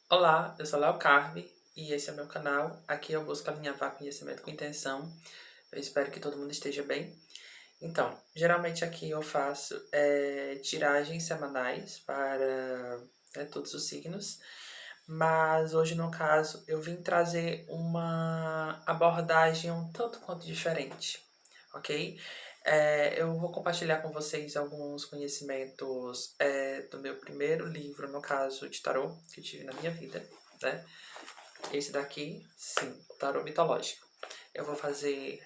Olá, eu sou Léo Carve e esse é o meu canal. Aqui eu busco alinhavar conhecimento com intenção. Eu espero que todo mundo esteja bem. Então, geralmente aqui eu faço tiragens semanais para todos os signos, mas hoje, no caso, eu vim trazer uma abordagem um tanto quanto diferente, ok? Eu vou compartilhar com vocês alguns conhecimentos do meu primeiro livro, no caso de tarô, que eu tive na minha vida, né? Esse daqui, sim, tarô mitológico. Eu vou fazer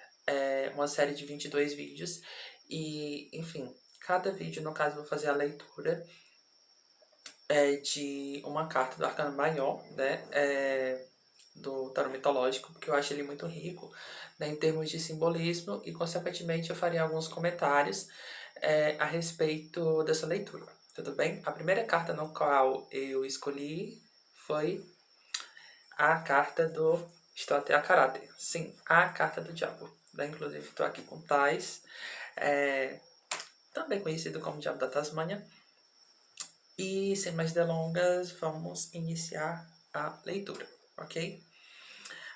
uma série de 22 vídeos e, enfim, cada vídeo, no caso, eu vou fazer a leitura de uma carta do Arcano Maior, né? Do tarô mitológico, porque eu acho ele muito rico, né, em termos de simbolismo e, consequentemente, eu farei alguns comentários a respeito dessa leitura. Tudo bem? A primeira carta no qual eu escolhi foi a carta do... Estou até a caráter. Sim, a carta do diabo. Né? Inclusive, estou aqui com Tais, também conhecido como Diabo da Tasmânia. E, sem mais delongas, vamos iniciar a leitura, ok?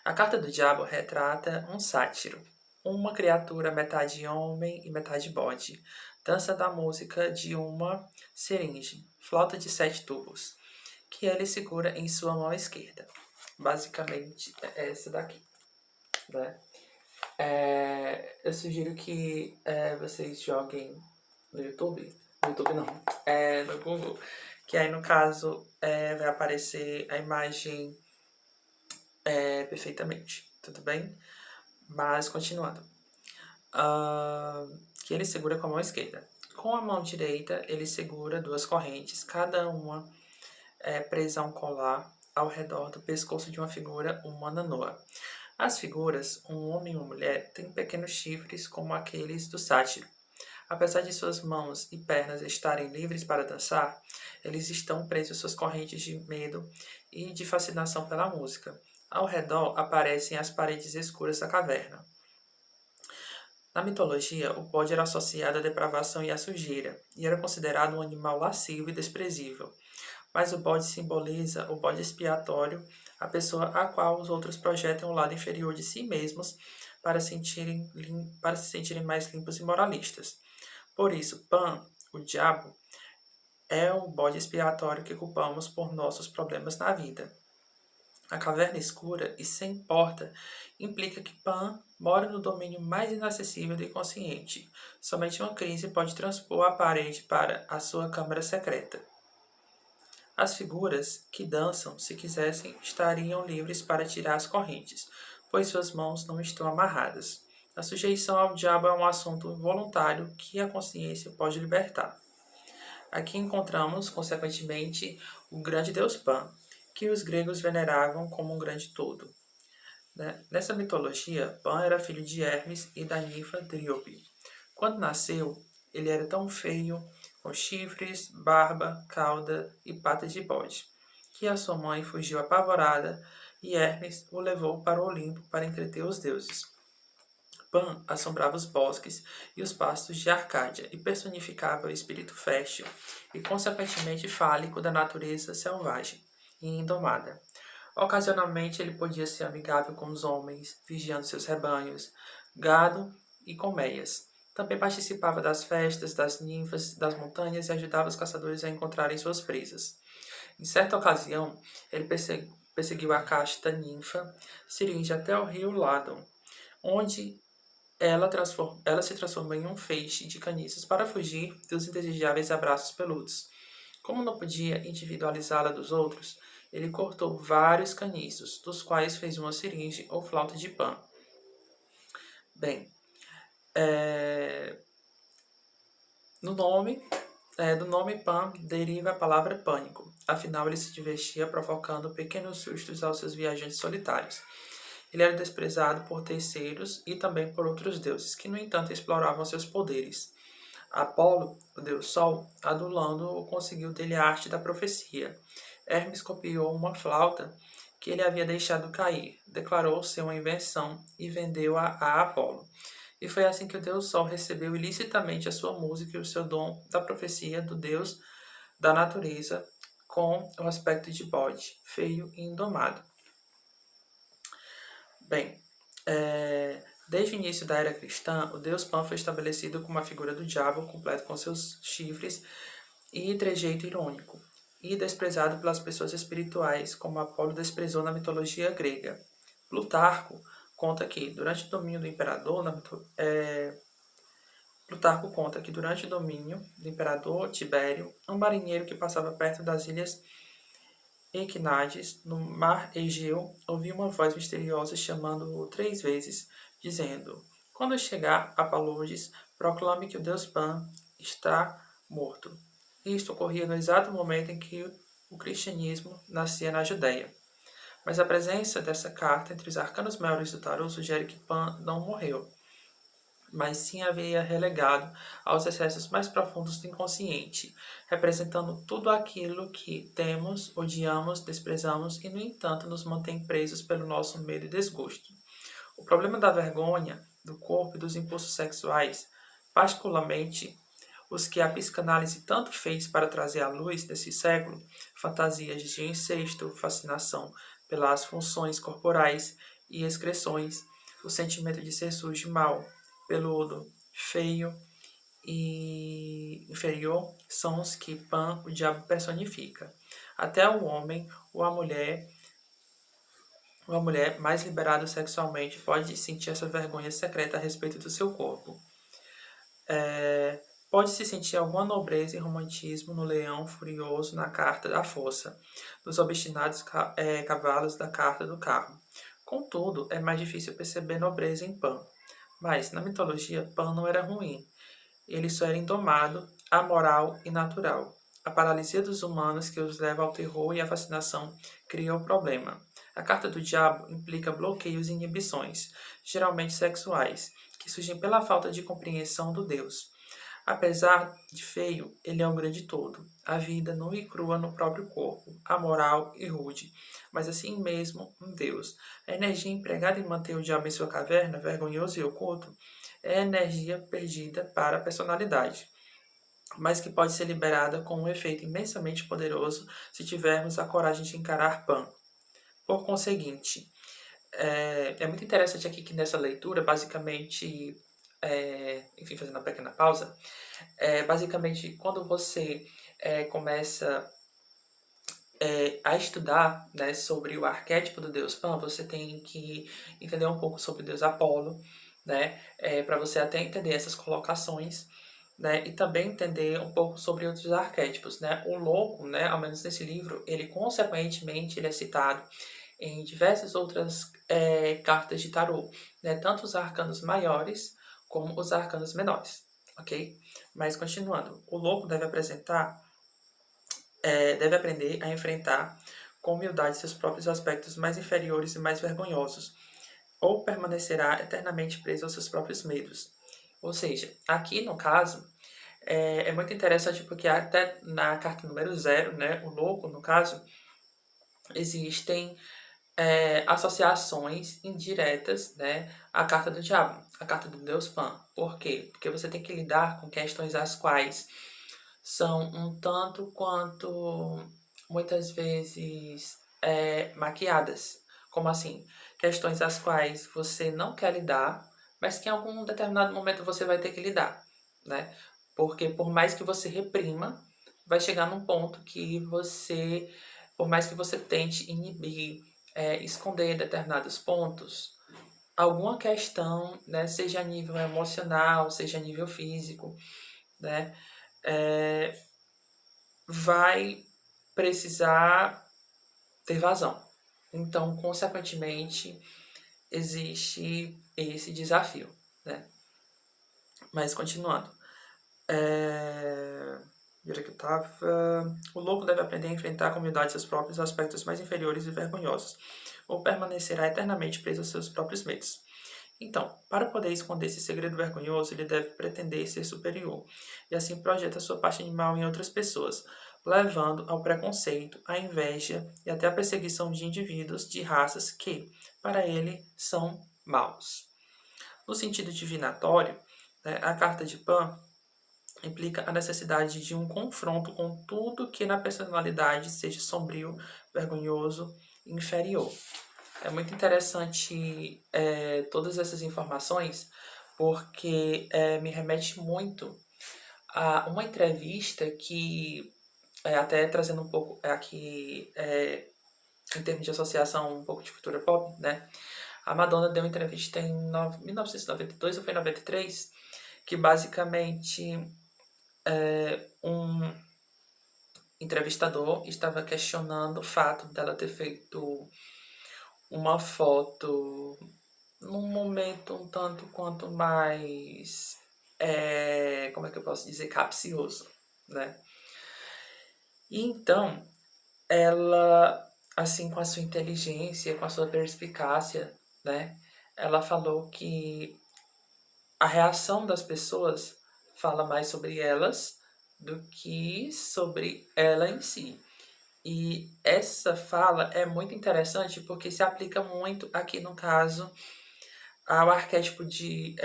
A carta do diabo retrata um sátiro, uma criatura metade homem e metade bode, dança da música de uma seringe, flauta de 7 tubos, que ele segura em sua mão esquerda. Basicamente é essa daqui, né? Eu sugiro que vocês joguem no YouTube. No YouTube não, no Google. Que aí, no caso, vai aparecer a imagem perfeitamente. Tudo bem? Mas, continuando. Que ele segura com a mão esquerda. Com a mão direita, ele segura duas correntes, cada uma presa a um colar ao redor do pescoço de uma figura humana nua. As figuras, um homem e uma mulher, têm pequenos chifres como aqueles do sátiro. Apesar de suas mãos e pernas estarem livres para dançar, eles estão presos às suas correntes de medo e de fascinação pela música. Ao redor aparecem as paredes escuras da caverna. Na mitologia, o bode era associado à depravação e à sujeira, e era considerado um animal lascivo e desprezível. Mas o bode simboliza o bode expiatório, a pessoa a qual os outros projetam o lado inferior de si mesmos para se sentirem mais limpos e moralistas. Por isso, Pan, o diabo, é o bode expiatório que culpamos por nossos problemas na vida. A caverna escura e sem porta implica que Pan mora no domínio mais inacessível do inconsciente. Somente uma crise pode transpor a parede para a sua câmara secreta. As figuras que dançam, se quisessem, estariam livres para tirar as correntes, pois suas mãos não estão amarradas. A sujeição ao diabo é um assunto involuntário que a consciência pode libertar. Aqui encontramos, consequentemente, o grande deus Pan, que os gregos veneravam como um grande todo. Nessa mitologia, Pan era filho de Hermes e da ninfa Dríope. Quando nasceu, ele era tão feio, com chifres, barba, cauda e patas de bode, que a sua mãe fugiu apavorada e Hermes o levou para o Olimpo para entreter os deuses. Pan assombrava os bosques e os pastos de Arcádia e personificava o espírito fértil e, consequentemente, fálico da natureza selvagem e indomada. Ocasionalmente, ele podia ser amigável com os homens, vigiando seus rebanhos, gado e colmeias. Também participava das festas das ninfas das montanhas e ajudava os caçadores a encontrarem suas presas. Em certa ocasião, ele perseguiu a casta ninfa Siringe até o rio Ladon, onde ela se transformou em um feixe de caniços para fugir dos indesejáveis abraços peludos. Como não podia individualizá-la dos outros, ele cortou vários caniços, dos quais fez uma seringe ou flauta de Pan. Bem, no nome, do nome Pan deriva a palavra pânico. Afinal, ele se divertia provocando pequenos sustos aos seus viajantes solitários. Ele era desprezado por terceiros e também por outros deuses, que, no entanto, exploravam seus poderes. Apolo, o deus Sol, adulando-o, conseguiu dele a arte da profecia. Hermes copiou uma flauta que ele havia deixado cair, declarou ser uma invenção e vendeu-a a Apolo. E foi assim que o deus Sol recebeu ilicitamente a sua música e o seu dom da profecia do deus da natureza, com o aspecto de bode, feio e indomado. Bem, desde o início da era cristã, o deus Pan foi estabelecido como a figura do diabo, completo com seus chifres e trejeito irônico, e desprezado pelas pessoas espirituais, como Apolo desprezou na mitologia grega. Plutarco conta que, durante o domínio do imperador, Plutarco conta que durante o domínio do imperador Tibério, um marinheiro que passava perto das ilhas Equinades, no mar Egeu, ouviu uma voz misteriosa chamando-o 3 vezes, dizendo: Quando chegar a Palodes, proclame que o deus Pan está morto. Isto ocorria no exato momento em que o cristianismo nascia na Judéia. Mas a presença dessa carta entre os arcanos maiores do tarô sugere que Pan não morreu, mas sim havia relegado aos excessos mais profundos do inconsciente, representando tudo aquilo que temos, odiamos, desprezamos e, no entanto, nos mantém presos pelo nosso medo e desgosto. O problema da vergonha, do corpo e dos impulsos sexuais, particularmente os que a psicanálise tanto fez para trazer à luz nesse século, fantasias de incesto, fascinação pelas funções corporais e excreções, o sentimento de ser sujo e mal, peludo, feio e inferior, são os que Pan, o diabo, personifica. Até o homem ou a mulher mais liberada sexualmente pode sentir essa vergonha secreta a respeito do seu corpo. Pode-se sentir alguma nobreza e romantismo no leão furioso na carta da força, nos obstinados cavalos da carta do carro. Contudo, é mais difícil perceber nobreza em Pan. Mas, na mitologia, Pan não era ruim. Ele só era indomado, amoral e natural. A paralisia dos humanos que os leva ao terror e à fascinação cria o problema. A carta do diabo implica bloqueios e inibições, geralmente sexuais, que surgem pela falta de compreensão do Deus. Apesar de feio, ele é um grande todo, a vida nua e crua no próprio corpo, amoral e rude, mas assim mesmo um Deus. A energia empregada em manter o diabo em sua caverna, vergonhoso e oculto, é energia perdida para a personalidade, mas que pode ser liberada com um efeito imensamente poderoso se tivermos a coragem de encarar Pan. Por conseguinte, é muito interessante aqui que nessa leitura, basicamente, enfim, fazendo uma pequena pausa, basicamente, quando você começa a estudar, né, sobre o arquétipo do deus Pan, você tem que entender um pouco sobre o deus Apolo, né, para você até entender essas colocações, né, e também entender um pouco sobre outros arquétipos, né. O louco, né, ao menos nesse livro, ele consequentemente ele é citado em diversas outras cartas de tarô, né, tanto os arcanos maiores como os arcanos menores, ok? Mas continuando, o louco deve aprender a enfrentar com humildade seus próprios aspectos mais inferiores e mais vergonhosos, ou permanecerá eternamente preso aos seus próprios medos. Ou seja, aqui no caso, é muito interessante porque até na carta número 0, né, o louco, no caso, existem associações indiretas, né, à carta do diabo, à carta do deus Pan. Por quê? Porque você tem que lidar com questões as quais são um tanto quanto, muitas vezes, maquiadas. Como assim? Questões as quais você não quer lidar, mas que em algum determinado momento você vai ter que lidar, né? Porque por mais que você reprima, vai chegar num ponto que você, por mais que você tente inibir, esconder determinados pontos, alguma questão, né, seja a nível emocional, seja a nível físico, né, vai precisar ter vazão. Então, consequentemente, existe esse desafio, né? Mas continuando. Onde é que eu tava? O louco deve aprender a enfrentar com humildade seus próprios aspectos mais inferiores e vergonhosos, ou permanecerá eternamente preso aos seus próprios medos. Então, para poder esconder esse segredo vergonhoso, ele deve pretender ser superior, e assim projeta sua parte animal em outras pessoas, levando ao preconceito, à inveja e até à perseguição de indivíduos de raças que, para ele, são maus. No sentido divinatório, né, a carta de Pan implica a necessidade de um confronto com tudo que na personalidade seja sombrio, vergonhoso e inferior. É muito interessante todas essas informações, porque me remete muito a uma entrevista que, até trazendo um pouco aqui, em termos de associação, um pouco de cultura pop, né? A Madonna deu uma entrevista em 1992 ou foi 93, que basicamente um entrevistador estava questionando o fato dela ter feito uma foto num momento um tanto quanto mais, como é que eu posso dizer, capcioso, né? E então, ela, assim, com a sua inteligência, com a sua perspicácia, né? Ela falou que a reação das pessoas fala mais sobre elas do que sobre ela em si. E essa fala é muito interessante porque se aplica muito aqui no caso ao arquétipo de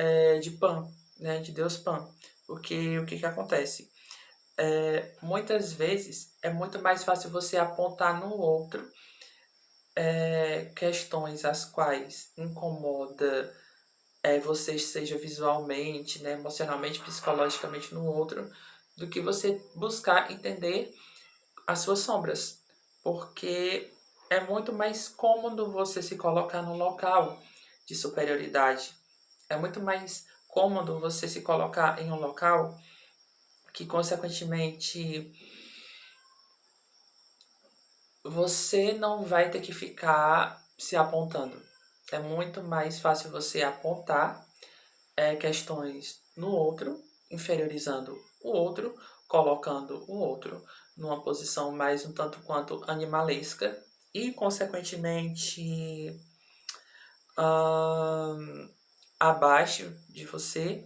Pan, né, de Deus Pan. Porque o que, que acontece? Muitas vezes é muito mais fácil você apontar no outro questões as quais incomoda você, seja visualmente, né, emocionalmente, psicologicamente no outro, do que você buscar entender as suas sombras. Porque é muito mais cômodo você se colocar no local de superioridade. É muito mais cômodo você se colocar em um local que, consequentemente, você não vai ter que ficar se apontando. É muito mais fácil você apontar questões no outro, inferiorizando o outro, colocando o outro numa posição mais um tanto quanto animalesca e, consequentemente, abaixo de você,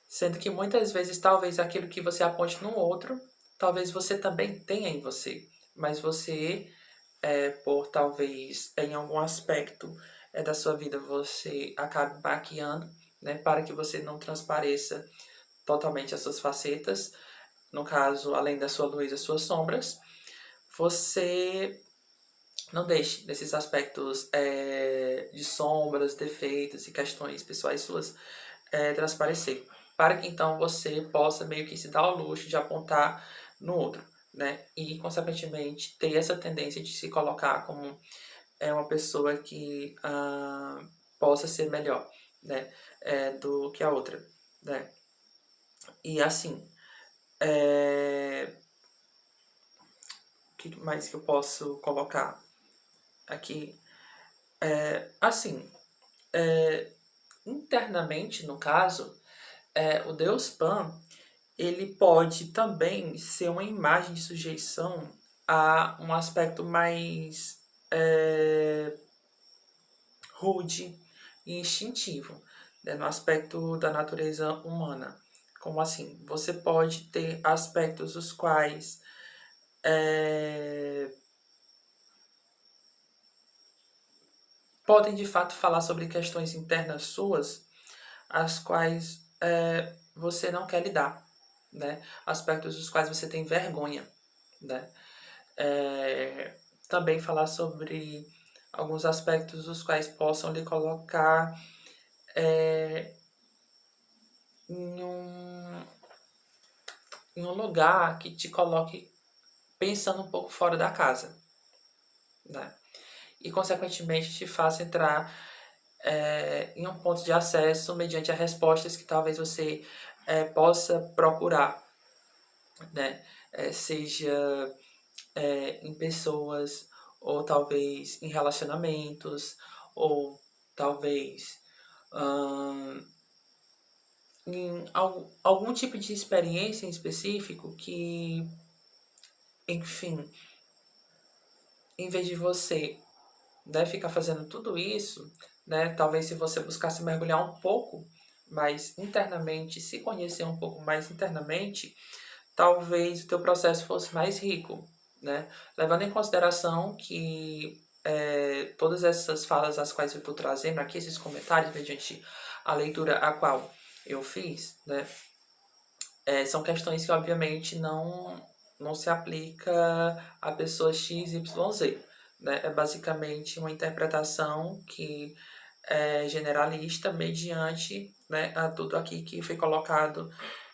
sendo que muitas vezes talvez aquilo que você aponte no outro, talvez você também tenha em você, mas você, por talvez em algum aspecto da sua vida você acabe maquiando, né, para que você não transpareça totalmente as suas facetas, no caso, além da sua luz, as suas sombras, você não deixe desses aspectos de sombras, defeitos e questões pessoais suas transparecer, para que então você possa meio que se dar ao luxo de apontar no outro, né? E, consequentemente, ter essa tendência de se colocar como uma pessoa que possa ser melhor, né? Do que a outra, né? E assim, o que mais que eu posso colocar aqui? Assim, internamente, no caso, o Deus Pan, ele pode também ser uma imagem de sujeição a um aspecto mais rude e instintivo, né, no aspecto da natureza humana. Como assim? Você pode ter aspectos os quais podem de fato falar sobre questões internas suas, as quais você não quer lidar, né? Aspectos dos quais você tem vergonha, né? Também falar sobre alguns aspectos dos quais possam lhe colocar em um, em um lugar que te coloque pensando um pouco fora da casa, né? E, consequentemente, te faça entrar em um ponto de acesso mediante as respostas que talvez você possa procurar, né? Seja em pessoas, ou talvez em relacionamentos, ou talvez em algum tipo de experiência em específico que, enfim, em vez de você, né, ficar fazendo tudo isso, né, talvez se você buscasse mergulhar um pouco mais internamente, se conhecer um pouco mais internamente, talvez o teu processo fosse mais rico, né? Levando em consideração que todas essas falas as quais eu estou trazendo aqui, esses comentários, mediante a leitura a qual eu fiz, né? São questões que, obviamente, não se aplica a pessoa X, Y, Z. Né? É basicamente uma interpretação que é generalista mediante, né, a tudo aqui que foi colocado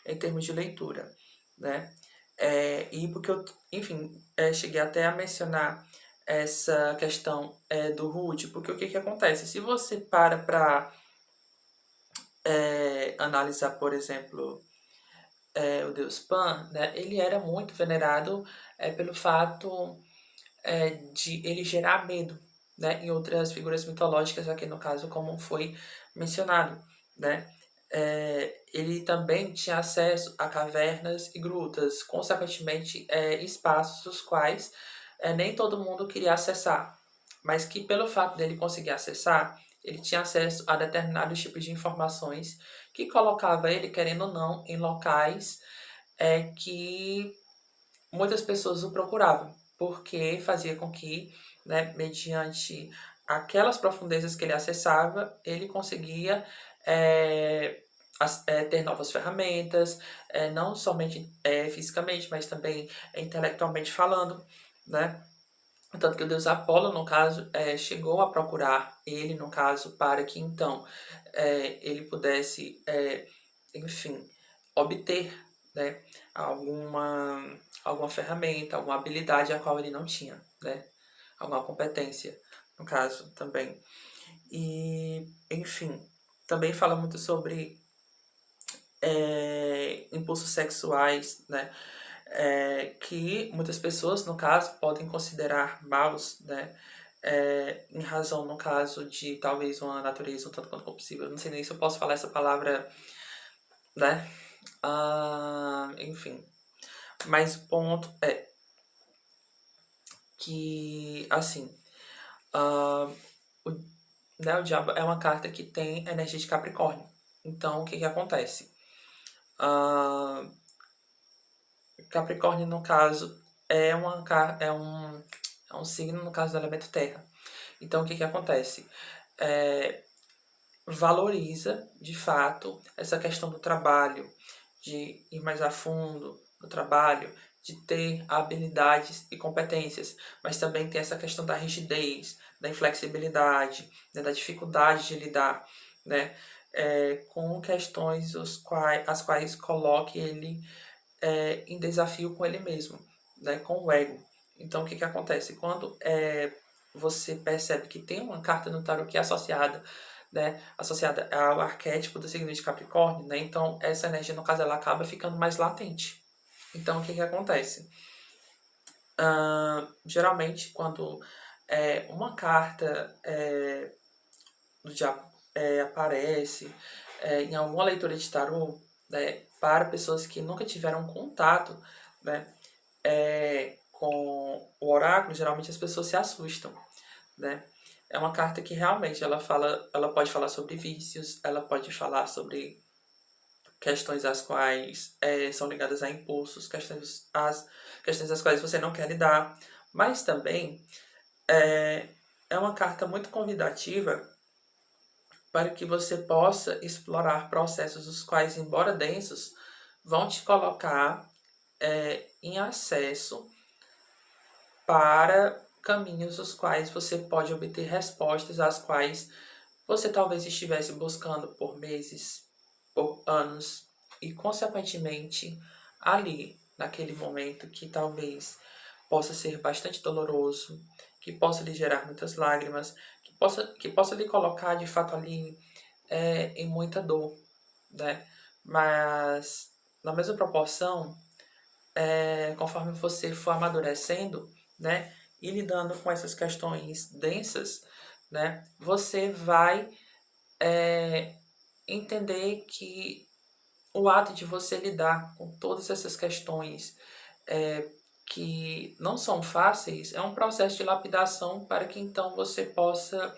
em termos de leitura. Né? E porque eu, enfim, cheguei até a mencionar essa questão do Rude, porque o que acontece? Se você para analisar, por exemplo, o deus Pan, né, ele era muito venerado pelo fato de ele gerar medo, né, em outras figuras mitológicas, aqui no caso, como foi mencionado. Né. Ele também tinha acesso a cavernas e grutas, consequentemente, espaços os quais nem todo mundo queria acessar, mas que pelo fato dele conseguir acessar, ele tinha acesso a determinados tipos de informações que colocava ele, querendo ou não, em locais que muitas pessoas o procuravam, porque fazia com que, né, mediante aquelas profundezas que ele acessava, ele conseguia ter novas ferramentas, não somente fisicamente, mas também intelectualmente falando, né? Tanto que o deus Apolo, no caso, chegou a procurar ele, no caso, para que então ele pudesse, enfim, obter, né, alguma ferramenta, alguma habilidade a qual ele não tinha, né? Alguma competência, no caso, também. E, enfim, também fala muito sobre impulsos sexuais, né? Que muitas pessoas, no caso, podem considerar maus, né? Em razão, no caso, de talvez uma natureza um tanto quanto possível. Não sei nem se eu posso falar essa palavra, né? Enfim. Mas o ponto é que, assim, o, né, o diabo é uma carta que tem energia de Capricórnio. Então, o que acontece? Capricórnio, no caso, é um signo, no caso, do elemento terra. Então, o que acontece? Valoriza, de fato, essa questão do trabalho, de ir mais a fundo no trabalho, de ter habilidades e competências, mas também tem essa questão da rigidez, da inflexibilidade, né, da dificuldade de lidar, né, com questões as quais coloque ele em desafio com ele mesmo, né, com o ego. Então, o que acontece? Quando você percebe que tem uma carta no tarot que é associada, né, associada ao arquétipo do signo de Capricórnio, né, então essa energia, no caso, ela acaba ficando mais latente. Então, o que acontece? Geralmente, quando uma carta do diabo aparece em alguma leitura de tarô, né, para pessoas que nunca tiveram contato, né, com o oráculo, geralmente as pessoas se assustam, né? É uma carta que realmente ela pode falar sobre vícios, ela pode falar sobre questões as quais são ligadas a impulsos, questões às quais você não quer lidar, mas também é uma carta muito convidativa para que você possa explorar processos os quais, embora densos, vão te colocar em acesso para caminhos os quais você pode obter respostas às quais você talvez estivesse buscando por meses, por anos, e consequentemente ali, naquele momento que talvez possa ser bastante doloroso, que possa lhe gerar muitas lágrimas, que possa lhe colocar de fato ali em muita dor, né? Mas na mesma proporção, conforme você for amadurecendo, né, e lidando com essas questões densas, né, você vai entender que o ato de você lidar com todas essas questões que não são fáceis é um processo de lapidação para que então você possa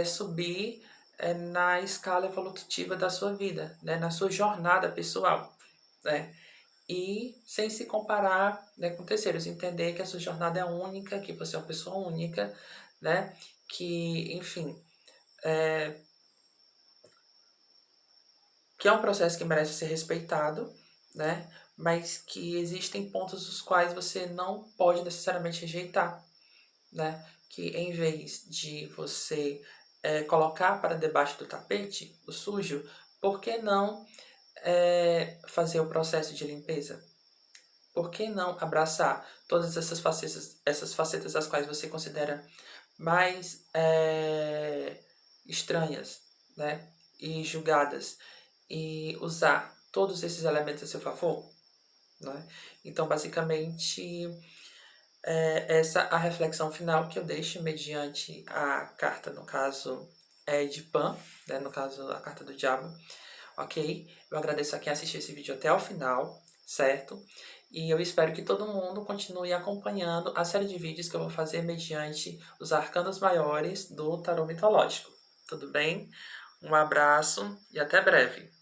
subir na escala evolutiva da sua vida, né, na sua jornada pessoal, né? E sem se comparar, né, com terceiros, entender que a sua jornada é única, que você é uma pessoa única, né? Que, enfim, que é um processo que merece ser respeitado, né? Mas que existem pontos os quais você não pode necessariamente rejeitar, né? Que em vez de você colocar para debaixo do tapete o sujo, por que não fazer o processo de limpeza? Por que não abraçar todas essas facetas as quais você considera mais estranhas, né? E julgadas, e usar todos esses elementos a seu favor, né? Então, basicamente, essa a reflexão final que eu deixo mediante a carta, no caso, de Pan, né? No caso, a carta do diabo, ok? Eu agradeço a quem assistiu esse vídeo até o final, certo? E eu espero que todo mundo continue acompanhando a série de vídeos que eu vou fazer mediante os arcanos maiores do tarô mitológico. Tudo bem? Um abraço e até breve.